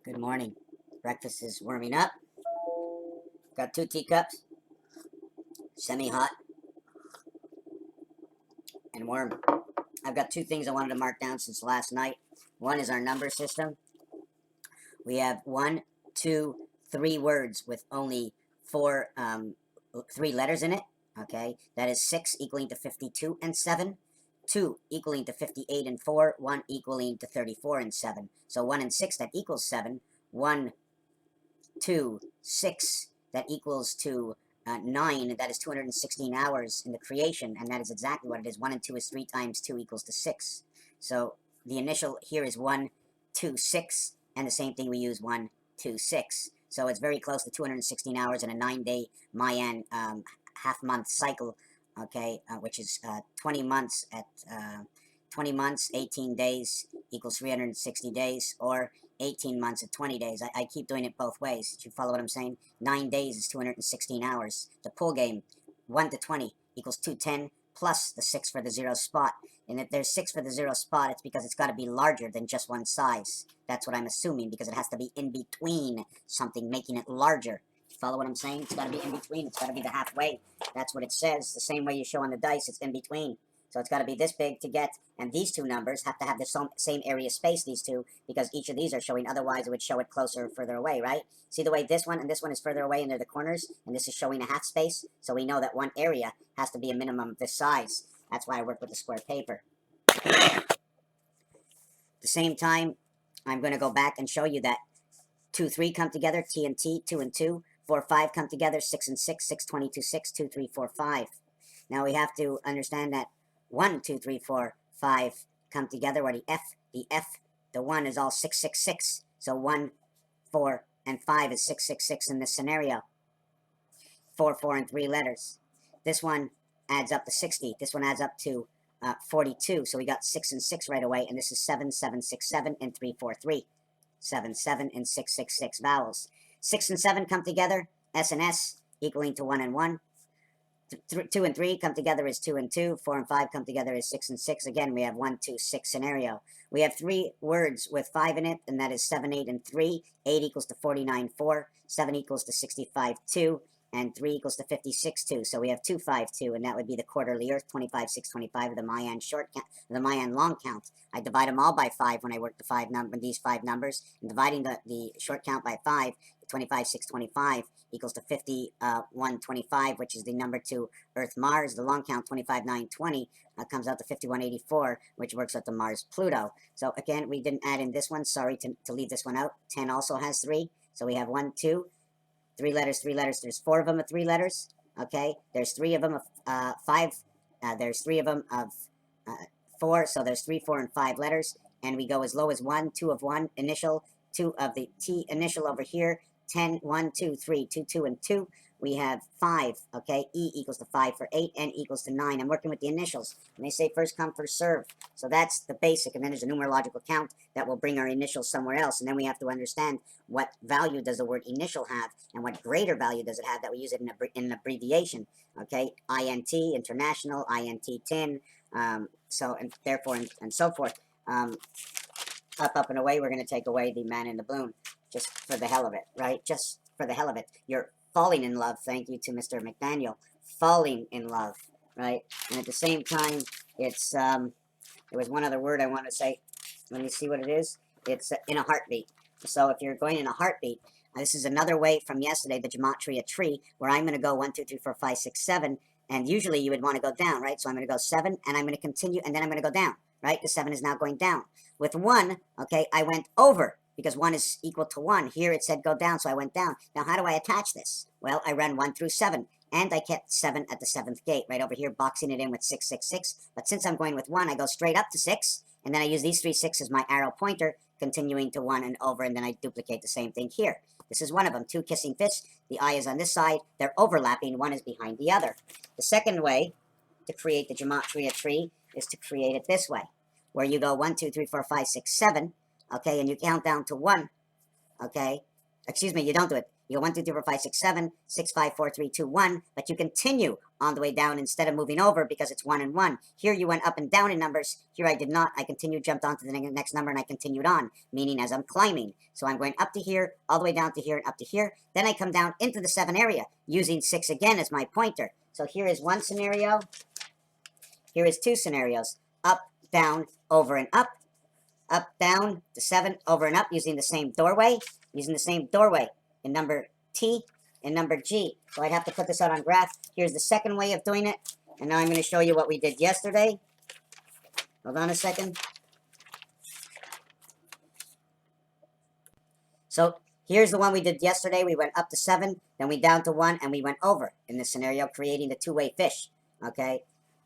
Good morning. Breakfast is warming up. Got 2 teacups, semi-hot and warm. I've got 2 things I wanted to mark down since last night. One is our number system. We have 1, 2, 3 words with only 3 letters in it. Okay, that is 6 equaling to 52 and 7. 2 equaling to 58 and 4. 1 equaling to 34 and 7. So 1 and 6, that equals 7. 1, 2, 6, that equals to 9, that is 216 hours in the creation, and that is exactly what it is. 1 and 2 is 3 times 2 equals to 6. So the initial here is 1, 2, 6, and the same thing we use 1, 2, 6. So it's very close to 216 hours in a 9-day Mayan half-month cycle, okay, which is 20 months at 20 months, 18 days equals 360 days, or 18 months at 20 days. I keep doing it both ways. Did you follow what I'm saying? 9 days is 216 hours. The pool game, 1 to 20 equals 210 plus the 6 for the 0 spot. And if there's 6 for the 0 spot, it's because it's got to be larger than just one size. That's what I'm assuming, because it has to be in between something, making it larger. Follow what I'm saying? It's got to be in between. It's got to be the halfway. That's what it says. The same way you show on the dice, it's in between. So it's got to be this big to get, and these 2 numbers have to have the same area space, these 2, because each of these are showing, otherwise it would show it closer or further away, right? See the way this one and this one is further away and they're the corners, and this is showing a half space, so we know that one area has to be a minimum of this size. That's why I work with the square paper. At the same time, I'm going to go back and show you that 2, 3 come together, T and T, 2 and 2, 4, 5 come together, 6 and 6, 6, 22, 6, 2, 3, 4, 5. Now we have to understand that 1, 2, 3, 4, 5 come together, where the 1 is all 6, 6, 6. So 1, 4, and 5 is 6, 6, 6 in this scenario. 4, 4, and 3 letters. This one adds up to 60. This one adds up to 42. So we got 6 and 6 right away, and this is 7, 7, 6, 7, and 3, 4, 3. 7, 7, and 6, 6, 6 vowels. 6 and 7 come together, S and S, equaling to 1 and 1. 2 and 3 come together is 2 and 2. 4 and 5 come together is 6 and 6. Again, we have 1, 2, 6 scenario. We have 3 words with 5 in it, and that is 7, 8, and 3. 8 equals to 49, 4. 7 equals to 65, 2. And 3 equals to 56, 2. So we have 2, 5, 2, and that would be the quarterly Earth, 25, 6, 25 of the Mayan short count, the Mayan long count. I divide them all by 5 when I work these 5 numbers. And dividing the short count by 5, 25, 6, 25 equals to 51, 25, which is the number to Earth, Mars. The long count, 25, 9, 20, comes out to 51, 84, which works out to Mars, Pluto. So again, we didn't add in this one. Sorry to leave this one out. 10 also has 3. So we have 1, 2, 3 letters, 3 letters. There's 4 of them of 3 letters. Okay. There's 3 of them of 5. There's 3 of them of 4. So there's 3, 4, and 5 letters. And we go as low as 1, 2 of 1 initial, 2 of the T initial over here. 10, 1, 2, 3, 2, 2, and 2. We have 5, okay? E equals to 5 for 8, N equals to 9. I'm working with the initials, and they say first come, first serve. So that's the basic, and then there's a numerological count that will bring our initials somewhere else, and then we have to understand what value does the word initial have, and what greater value does it have that we use it in an abbreviation, okay? INT, international, INT, tin, so, and therefore, and so forth. Up, and away, we're going to take away the man in the balloon. Just for the hell of it, right? Just for the hell of it. You're falling in love. Thank you to Mr. McDaniel. Falling in love, right? And at the same time, it's, there was one other word I want to say. Let me see what it is. It's in a heartbeat. So if you're going in a heartbeat, this is another way from yesterday, the Gematria tree, where I'm going to go 1, 2, 3, 4, 5, 6, 7. And usually you would want to go down, right? So I'm going to go 7, and I'm going to continue, and then I'm going to go down, right? The 7 is now going down. With 1, okay, I went over, because 1 is equal to 1. Here it said go down, so I went down. Now, how do I attach this? Well, I run 1 through 7, and I kept 7 at the 7th gate, right over here, boxing it in with 6, 6, 6. But since I'm going with 1, I go straight up to 6, and then I use these 3 6 as my arrow pointer, continuing to 1 and over, and then I duplicate the same thing here. This is one of them, 2 kissing fists. The eye is on this side. They're overlapping. 1 is behind the other. The second way to create the Gematria tree is to create it this way, where you go 1, 2, 3, 4, 5, 6, 7, okay, and you count down to 1, okay? Excuse me, you don't do it. You go 1, 2, 3, 4, 5, 6, 7, 6, 5, 4, 3, 2, 1, but you continue on the way down instead of moving over because it's 1 and 1. Here you went up and down in numbers. Here I did not. I continued, jumped on to the next number, and I continued on, meaning as I'm climbing. So I'm going up to here, all the way down to here, and up to here. Then I come down into the 7 area, using 6 again as my pointer. So here is one scenario. Here is two scenarios. Up, down, over, and up. Up, down, to 7, over, and up, using the same doorway. In number T and number G. So I'd have to put this out on graph. Here's the second way of doing it. And now I'm going to show you what we did yesterday. Hold on a second. So here's the one we did yesterday. We went up to 7, then we down to 1, and we went over in this scenario, creating the two-way fish. Okay?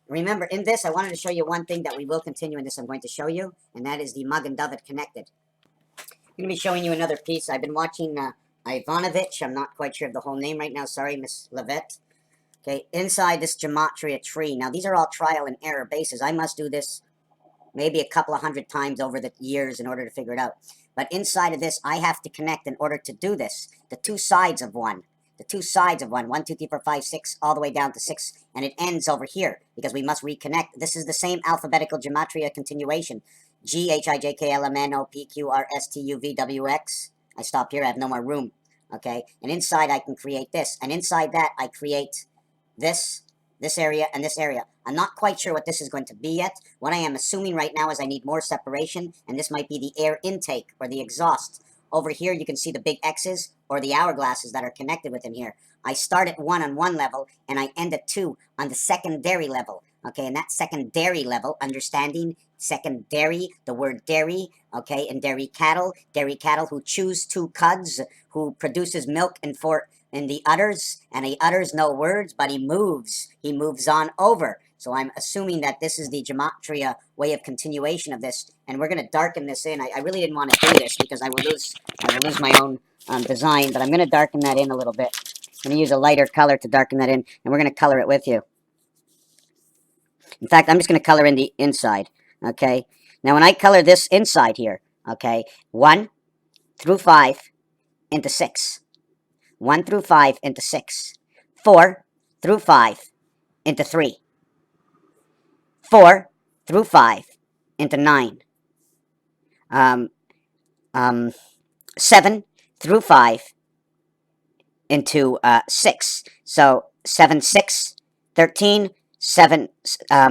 Remember, in this, I wanted to show you one thing that we will continue in this. I'm going to show you, and that is the mug and dovet connected. I'm going to be showing you another piece. I've been watching Ivanovich. I'm not quite sure of the whole name right now. Sorry, Miss Levette. Okay, inside this Gematria tree. Now, these are all trial and error bases. I must do this maybe a couple of hundred times over the years in order to figure it out. But inside of this, I have to connect, in order to do this, the two sides of one. The two sides of one. 1, 2, 3, 4, 5, 6, all the way down to 6. And it ends over here, because we must reconnect. This is the same alphabetical gematria continuation. G, H, I, J, K, L, M, N, O, P, Q, R, S, T, U, V, W, X. I stop here. I have no more room. Okay? And inside, I can create this. And inside that, I create this area, and this area. I'm not quite sure what this is going to be yet. What I am assuming right now is I need more separation, and this might be the air intake or the exhaust. Over here, you can see the big X's or the hourglasses that are connected within here. I start at 1 on one level, and I end at 2 on the secondary level. Okay, and that secondary level, understanding secondary, the word dairy, okay, and dairy cattle who choose 2 cuds, who produces milk and the utters, and he utters no words, but he moves on over. So I'm assuming that this is the gematria way of continuation of this, and we're going to darken this in. I really didn't want to do this because I will lose my own design, but I'm going to darken that in a little bit. I'm going to use a lighter color to darken that in, and we're going to color it with you. In fact, I'm just going to color in the inside, okay? Now, when I color this inside here, okay, 1 through 5 into 6. 1 through 5 into 6. 4 through 5 into 3. 4 through 5 into 9. 7 through 5 into 6. So 7, 6, 13, 7,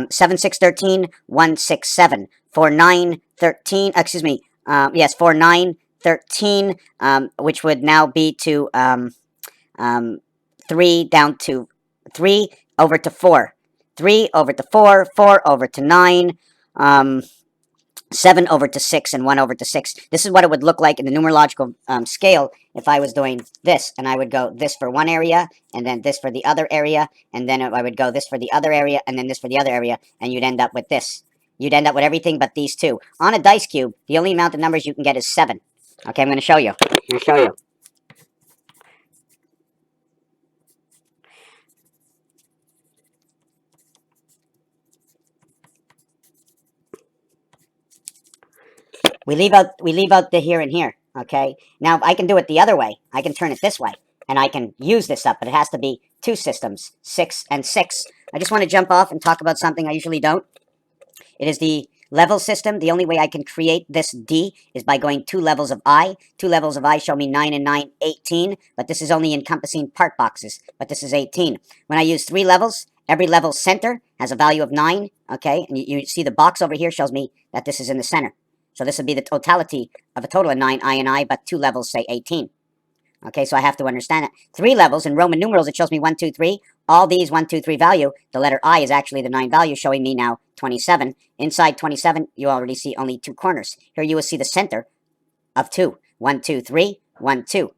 7, 6, 13, 1, 6, 7. 4, 9, 13, excuse me, yes, 4, 9, 13, which would now be to 3 down to 3 over to 4. 3 over to 4, 4 over to 9, 7 over to 6, and 1 over to 6. This is what it would look like in the numerological scale if I was doing this. And I would go this for one area, and then this for the other area, and then I would go this for the other area, and then this for the other area, and you'd end up with this. You'd end up with everything but these two. On a dice cube, the only amount of numbers you can get is 7. Okay, I'm going to show you. We leave out the here and here, okay? Now, I can do it the other way. I can turn it this way, and I can use this up, but it has to be 2 systems, 6 and 6. I just want to jump off and talk about something I usually don't. It is the level system. The only way I can create this D is by going 2 levels of I. 2 levels of I show me 9 and 9, 18, but this is only encompassing part boxes, but this is 18. When I use 3 levels, every level center has a value of 9, okay? And you see the box over here shows me that this is in the center. So this would be the totality of a total of 9 I and I, but 2 levels say 18. Okay, so I have to understand it. 3 levels, in Roman numerals, it shows me 1, 2, 3. All these 1, 2, 3 value, the letter I is actually the 9 value, showing me now 27. Inside 27, you already see only 2 corners. Here you will see the center of 2. 1, 2, 3, 1, 2.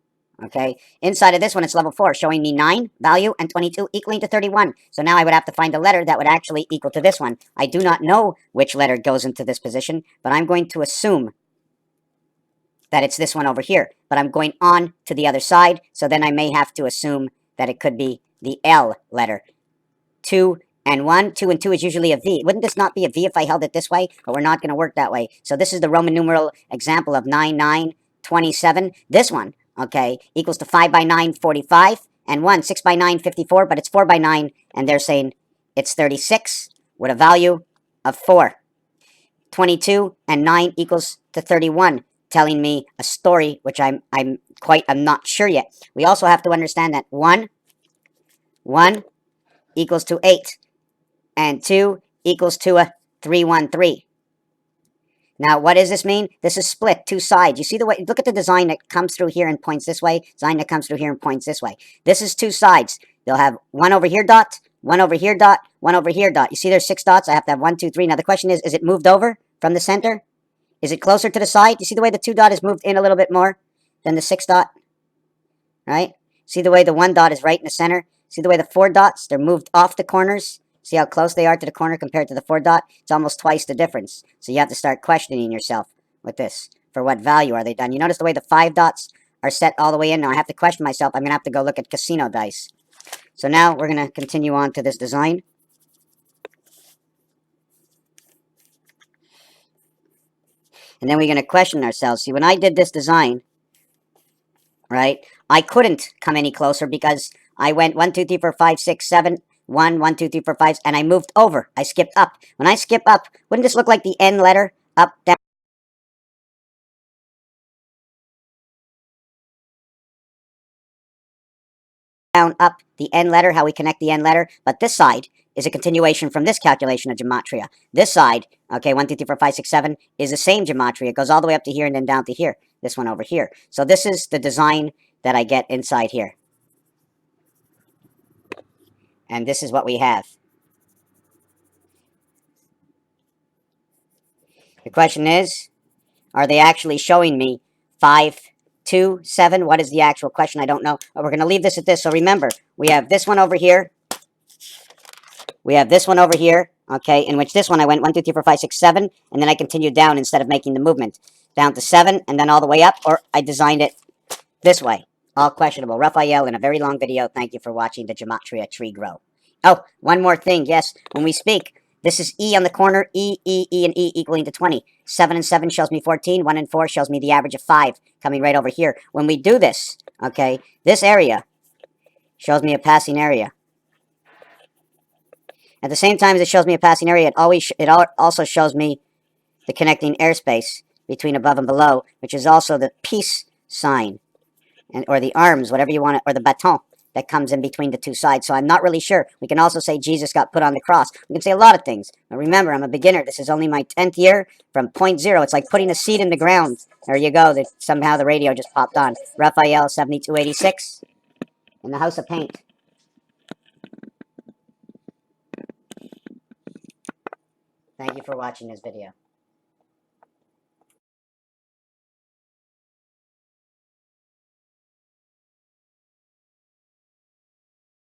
Okay, inside of this one, it's level 4, showing me 9 value and 22 equaling to 31. So now I would have to find a letter that would actually equal to this one. I do not know which letter goes into this position, but I'm going to assume that it's this one over here. But I'm going on to the other side, so then I may have to assume that it could be the L letter. 2 and 1. 2 and 2 is usually a V. Wouldn't this not be a V if I held it this way? But we're not going to work that way. So this is the Roman numeral example of 9, 9, 27. This one okay, equals to 5 by 9, 45, and 1, 6 by 9, 54, but it's 4 by 9, and they're saying it's 36 with a value of 4. 22 and 9 equals to 31, telling me a story which I'm not sure yet. We also have to understand that 1 equals to 8, and 2 equals to a 313. Now, what does this mean? This is split, two sides. You see the way, look at the design that comes through here and points this way, design that comes through here and points this way. This is two sides. They'll have one over here dot, one over here dot, one over here dot. You see there's 6 dots? I have to have 1, 2, 3. Now, the question is it moved over from the center? Is it closer to the side? You see the way the 2 dot is moved in a little bit more than the 6 dot? Right? See the way the 1 dot is right in the center? See the way the 4 dots, they're moved off the corners? See how close they are to the corner compared to the 4 dot? It's almost twice the difference. So you have to start questioning yourself with this. For what value are they done? You notice the way the 5 dots are set all the way in? Now I have to question myself. I'm going to have to go look at casino dice. So now we're going to continue on to this design. And then we're going to question ourselves. See, when I did this design, right, I couldn't come any closer because I went 1, 2, 3, 4, 5, 6, 7, 1, 1, 2, 3, 4, 5, and I moved over. I skipped up. When I skip up, wouldn't this look like the N letter? Up, down, up, the N letter, how we connect the N letter. But this side is a continuation from this calculation of Gematria. This side, okay, 1, 2, 3, 4, 5, 6, 7, is the same Gematria. It goes all the way up to here and then down to here. This one over here. So this is the design that I get inside here. And this is what we have. The question is, are they actually showing me 5, 2, 7? What is the actual question? I don't know. But we're going to leave this at this. So remember, we have this one over here. We have this one over here, okay, in which this one I went 1, 2, 3, 4, 5, 6, 7, and then I continued down instead of making the movement. Down to 7, and then all the way up, or I designed it this way. All questionable. Raphael in a very long video. Thank you for watching the Gematria Tree grow. Oh, one more thing. Yes, when we speak, this is E on the corner. E, E, E, and E equaling to 20. 7 and 7 shows me 14. 1 and 4 shows me the average of 5 coming right over here. When we do this, okay, this area shows me a passing area. At the same time as it shows me a passing area, it also shows me the connecting airspace between above and below, which is also the peace sign, or the arms, whatever you want it, or the baton that comes in between the two sides. So I'm not really sure. We can also say Jesus got put on the cross. We can say a lot of things. But remember, I'm a beginner. This is only my 10th year from point zero. It's like putting a seed in the ground. There you go. Somehow the radio just popped on. Raphael 7286 in the House of Paint. Thank you for watching this video.